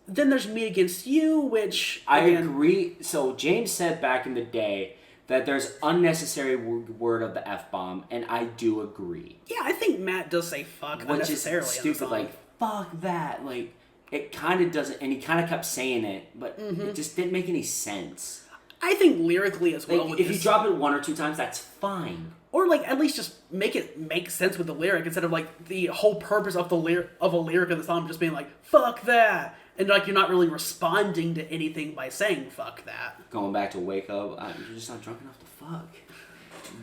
Then there's Me Against You, which... I agree. So James said back in the day that there's unnecessary word of the F-bomb, and I do agree. Yeah, I think Matt does say fuck unnecessarily. Which is stupid, like, fuck that. Like, it kind of doesn't, and he kind of kept saying it, but it just didn't make any sense. I think lyrically as well. Like, if you drop it one or two times, that's fine. Or, like, at least just make it make sense with the lyric instead of, like, the whole purpose of a lyric of the song just being like, fuck that. And, like, you're not really responding to anything by saying fuck that. Going back to Wake Up, you're just not drunk enough to fuck.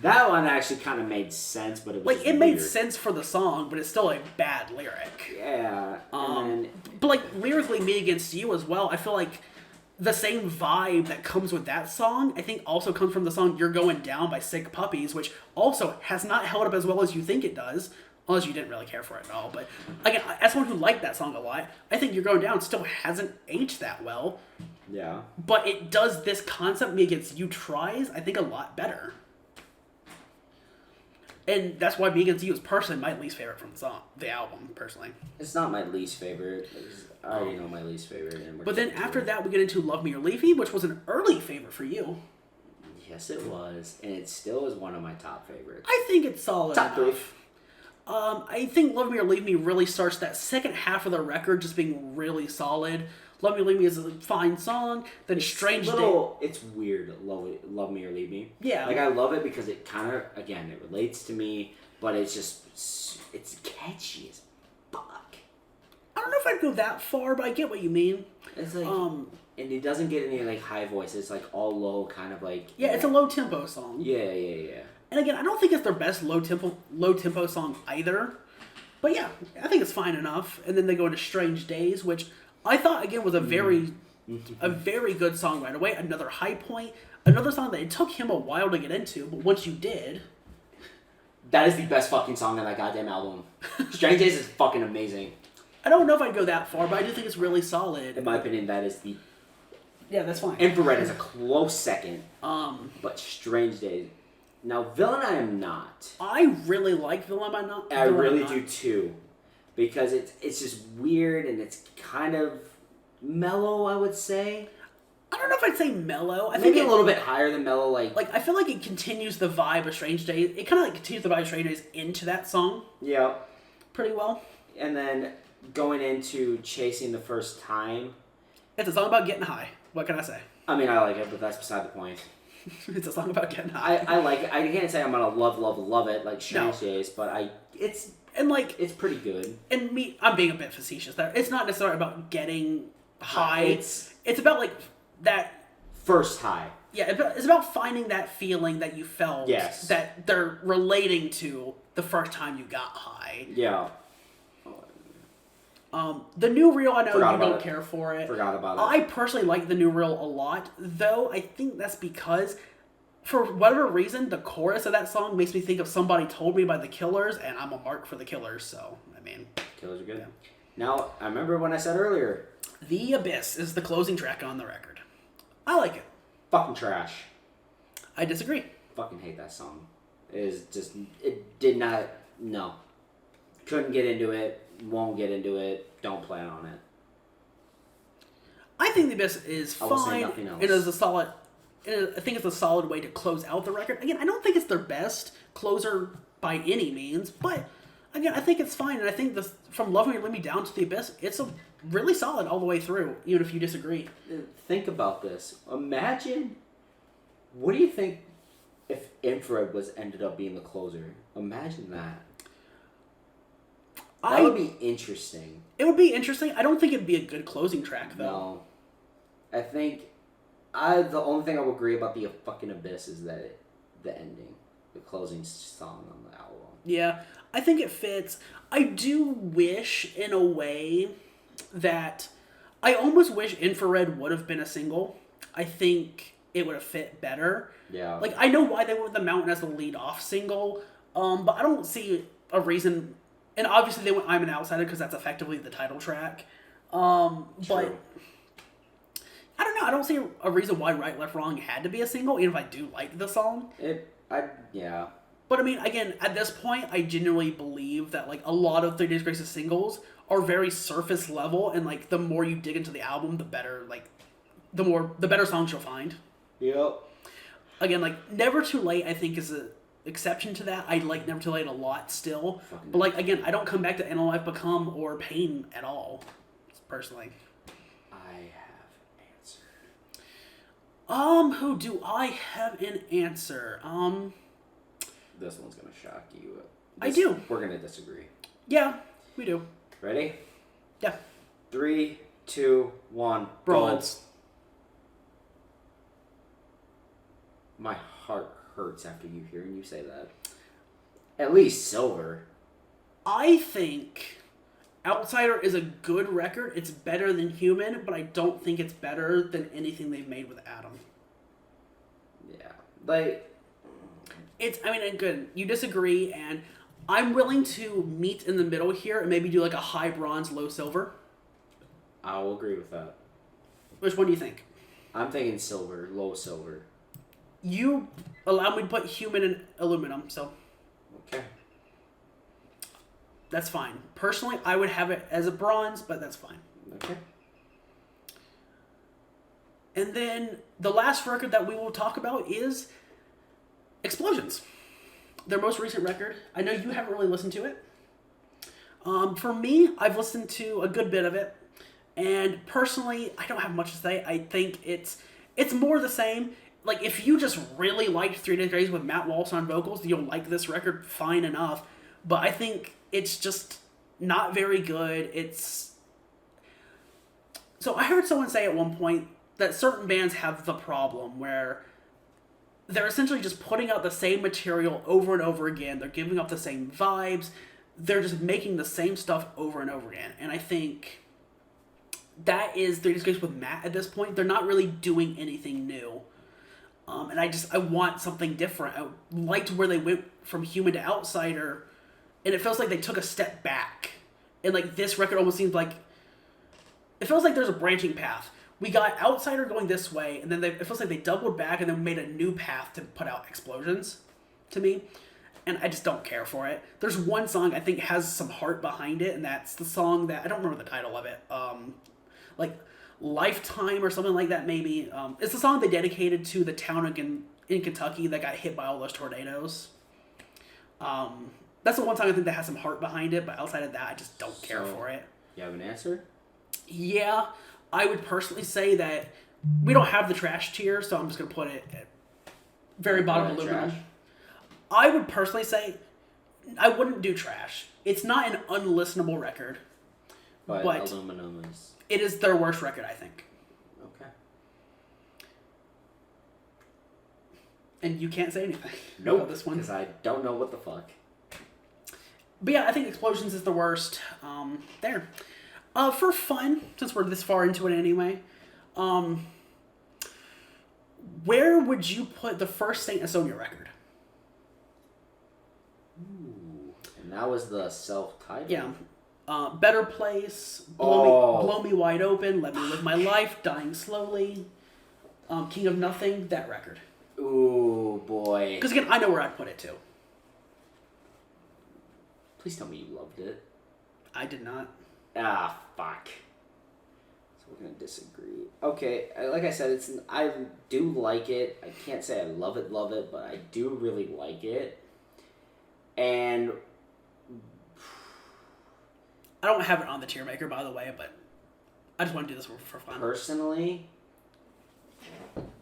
That one actually kind of made sense, but it was like, it made sense for the song, but it's still a bad lyric. Yeah. But, like, lyrically, Me Against You as well, I feel like the same vibe that comes with that song, I think also comes from the song You're Going Down by Sick Puppies, which also has not held up as well as you think it does. Unless you didn't really care for it at all. But, again, as someone who liked that song a lot, I think You're Going Down still hasn't aged that well. Yeah. But it does this concept Me Against You tries, I think, a lot better. And that's why Me Against You is personally my least favorite from the album, personally. It's not my least favorite. I already know my least favorite. But then after that, we get into Love Me or Leave Me, which was an early favorite for you. Yes, it was. And it still is one of my top favorites. I think it's solid Top enough. 3. I think Love Me or Leave Me really starts that second half of the record just being really solid. Love Me or Leave Me is a fine song. Then Strange Day. It's weird, Love Me or Leave Me. Yeah. Like, I love it because it kind of, again, it relates to me, but it's just, it's catchy as fuck. I don't know if I'd go that far, but I get what you mean. It's like, and it doesn't get any, like, high voice. It's, like, all low, kind of like... Yeah, it's a low-tempo song. Yeah. And again, I don't think it's their best low-tempo song either. But yeah, I think it's fine enough. And then they go into Strange Days, which I thought, again, was a very good song right away. Another high point. Another song that it took him a while to get into, but once you did... That is the best fucking song on that goddamn album. Strange Days is fucking amazing. I don't know if I'd go that far, but I do think it's really solid. In my opinion, that is the... Yeah, that's fine. Infrared is a close second. But Strange Days... Now, Villain I Am Not. I really like Villain I Am Not. I really do too. Because it's just weird and it's kind of mellow, I would say. I don't know if I'd say mellow. I Maybe think a little bit higher than mellow. Like I feel like it continues the vibe of Strange Days. It kind of like continues the vibe of Strange Days into that song. Yeah. Pretty well. And then going into Chasing the First Time. It's a song about getting high. What can I say? I mean, I like it, but that's beside the point. It's a song about getting high. I like it. I can't say I'm gonna love it like Strange Days, but it's pretty good. And I'm being a bit facetious there. It's not necessarily about getting high. It's about like that first high. Yeah, it's about finding that feeling that you felt. Yes. That they're relating to the first time you got high. Yeah. The new reel, I know you don't care for it. Forgot about it. I personally like the new reel a lot, though I think that's because, for whatever reason, the chorus of that song makes me think of Somebody Told Me by the Killers, and I'm a mark for the Killers, so, I mean. Killers are good. Yeah. Now, I remember when I said earlier. The Abyss is the closing track on the record. I like it. Fucking trash. I disagree. Fucking hate that song. It did not, no. Couldn't get into it. Won't get into it. Don't plan on it. I think The Abyss is fine. I will say nothing else. It is a solid. I think it's a solid way to close out the record. Again, I don't think it's their best closer by any means, but again, I think it's fine. And I think from Love Me or Let Me Down to The Abyss, it's a really solid all the way through, even if you disagree. Think about this. Imagine, what do you think if Infrared ended up being the closer? Imagine that. That would be interesting. It would be interesting. I don't think it'd be a good closing track, though. No. I think the only thing I would agree about the fucking Abyss is that the ending, the closing song on the album. Yeah, I think it fits. I do wish, in a way, that I almost wish Infrared would have been a single. I think it would have fit better. Yeah. Like, I know why they went with The Mountain as the lead-off single, but I don't see a reason. And obviously they went I'm an Outsider because that's effectively the title track. But I don't know. I don't see a reason why Right, Left, Wrong had to be a single, even if I do like the song. Yeah. But I mean, again, at this point, I genuinely believe that like a lot of 30 Days Grace's singles are very surface level, and like the more you dig into the album, the better the better songs you'll find. Yep. Again, like Never Too Late, I think is a exception to that. I like Never Too Late a lot still. But like again, I don't come back to And Life Become or Pain at all, personally. I have answered. Who do I have an answer? This one's gonna shock you. I do. We're gonna disagree. Yeah, we do. Ready? Yeah. 3, 2, 1. Bronze. My heart hurts after hearing you say that. At least Silver. I think Outsider is a good record. It's better than Human, but I don't think it's better than anything they've made with Adam. Yeah. Like, good. You disagree, and I'm willing to meet in the middle here and maybe do like a high bronze, low silver. I will agree with that. Which one do you think? I'm thinking silver, low silver. You allow me to put Human in aluminum, so... Okay. That's fine. Personally, I would have it as a bronze, but that's fine. Okay. And then the last record that we will talk about is Explosions. Their most recent record. I know you haven't really listened to it. For me, I've listened to a good bit of it. And personally, I don't have much to say. I think it's more the same. Like, if you just really liked 3 Days Grace with Matt Walsh on vocals, you'll like this record fine enough. But I think it's just not very good. So I heard someone say at one point that certain bands have the problem where they're essentially just putting out the same material over and over again. They're giving up the same vibes. They're just making the same stuff over and over again. And I think that is 3 Days Grace with Matt at this point. They're not really doing anything new. And I want something different. I liked where they went from Human to Outsider, and it feels like they took a step back. And like this record almost seems like, it feels like there's a branching path. We got Outsider going this way, and then it feels like they doubled back and then made a new path to put out Explosions, to me. And I just don't care for it. There's one song I think has some heart behind it, and that's the song that, I don't remember the title of it, like Lifetime or something like that maybe. It's the song they dedicated to the town in Kentucky that got hit by all those tornadoes. That's the one song I think that has some heart behind it, but outside of that, I just don't care for it. You have an answer? Yeah, I would personally say that we don't have the trash tier, so I'm just going to put it at very bottom aluminum. Trash. I would personally say I wouldn't do trash. It's not an unlistenable record, But aluminum is... It is their worst record, I think. Okay. And you can't say anything Nope, this one. because I don't know what the fuck. But yeah, I think Explosions is the worst. There. For fun, since we're this far into it anyway, where would you put the first Saint Asonia record? Ooh, and that was the self-titled? Yeah. Better Place, Blow Me Wide Open, Let Me Live My Life, Dying Slowly, King of Nothing, that record. Ooh, boy. Because again, I know where I'd put it too. Please tell me you loved it. I did not. Ah, fuck. So we're gonna disagree. Okay, like I said, I do like it. I can't say I love it, but I do really like it. And I don't have it on the tier maker, by the way, but I just want to do this for fun. Personally,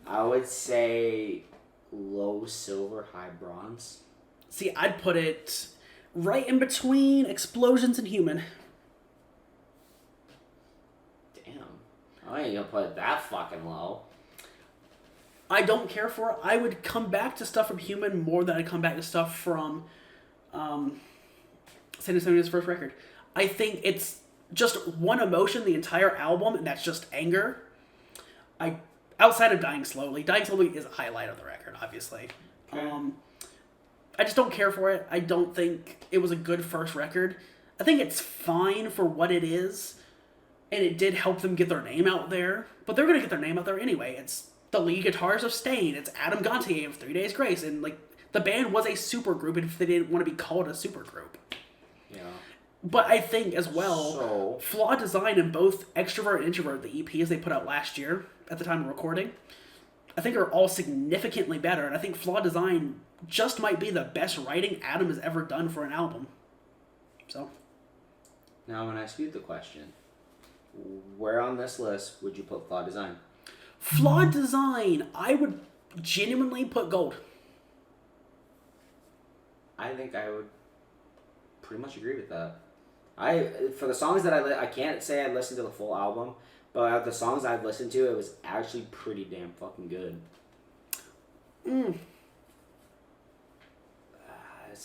I would say low silver, high bronze. See, I'd put it right in between Explosions and Human. Damn. I ain't gonna put it that fucking low. I don't care for it. I would come back to stuff from Human more than I'd come back to stuff from Saint Asonia's first record. I think it's just one emotion the entire album, and that's just anger. Outside of Dying Slowly is a highlight of the record, obviously. Okay. I just don't care for it. I don't think it was a good first record. I think it's fine for what it is, and it did help them get their name out there, but they're going to get their name out there anyway. It's the lead guitars of Stain, it's Adam Gontier of 3 Days Grace, and like the band was a super group if they didn't want to be called a super group. Yeah. But I think as well, Flawed Design in both Extrovert and Introvert, the EPs they put out last year at the time of recording, I think are all significantly better. And I think Flawed Design just might be the best writing Adam has ever done for an album. So. Now I'm going to ask you the question. Where on this list would you put Flawed Design? Flawed Design, I would genuinely put gold. I think I would pretty much agree with that. For the songs that I can't say I listened to the full album, but the songs I've listened to, it was actually pretty damn fucking good. This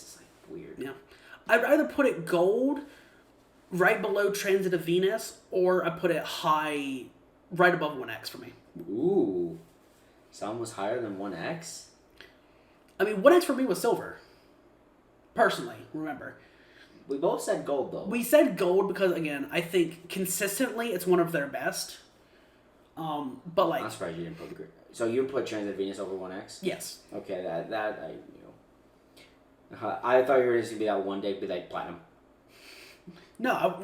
is like weird. Yeah, I'd either put it gold, right below Transit of Venus, or I put it high, right above 1X for me. Ooh, some was higher than 1X. I mean, 1X for me was silver. Personally, remember. We both said gold, though. We said gold because, again, I think consistently it's one of their best. But like, I'm surprised you didn't put so you put Transit Venus over 1X? Yes. Okay, that I thought you were just gonna be that one day be like platinum. No.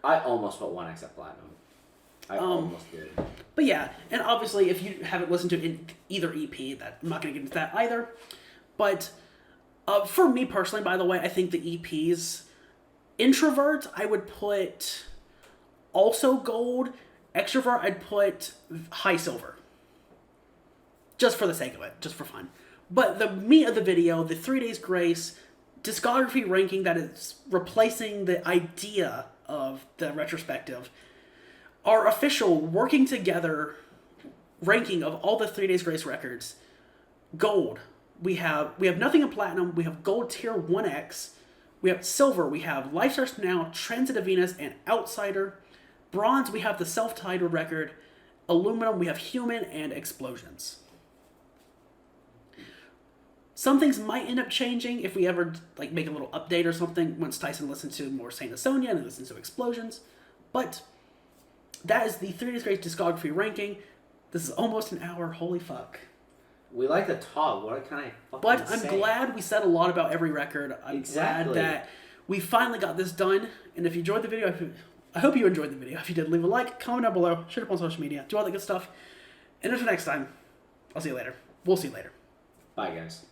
I almost put 1X at platinum. I almost did. But yeah, and obviously if you haven't listened to either EP, that I'm not gonna get into that either. But for me personally, by the way, I think the EPs, Introvert, I would put also gold. Extrovert, I'd put high silver. Just for the sake of it, just for fun. But the meat of the video, the 3 Days Grace discography ranking that is replacing the idea of the retrospective, our official working together ranking of all the 3 Days Grace records, gold. We have nothing in platinum. We have gold tier 1X. We have silver. We have Life Starts Now, Transit of Venus, and Outsider. Bronze, we have the self-titled record. Aluminum, we have Human and Explosions. Some things might end up changing if we ever like make a little update or something once Tyson listens to more Saint Asonia and listens to Explosions. But that is the 3 Days Grace discography ranking. This is almost an hour. Holy fuck. We like to talk. What can I fucking But say? I'm glad we said a lot about every record. I'm glad that we finally got this done. And if you enjoyed the video, I hope you enjoyed the video. If you did, leave a like, comment down below, share it up on social media, do all that good stuff. And until next time, I'll see you later. We'll see you later. Bye, guys.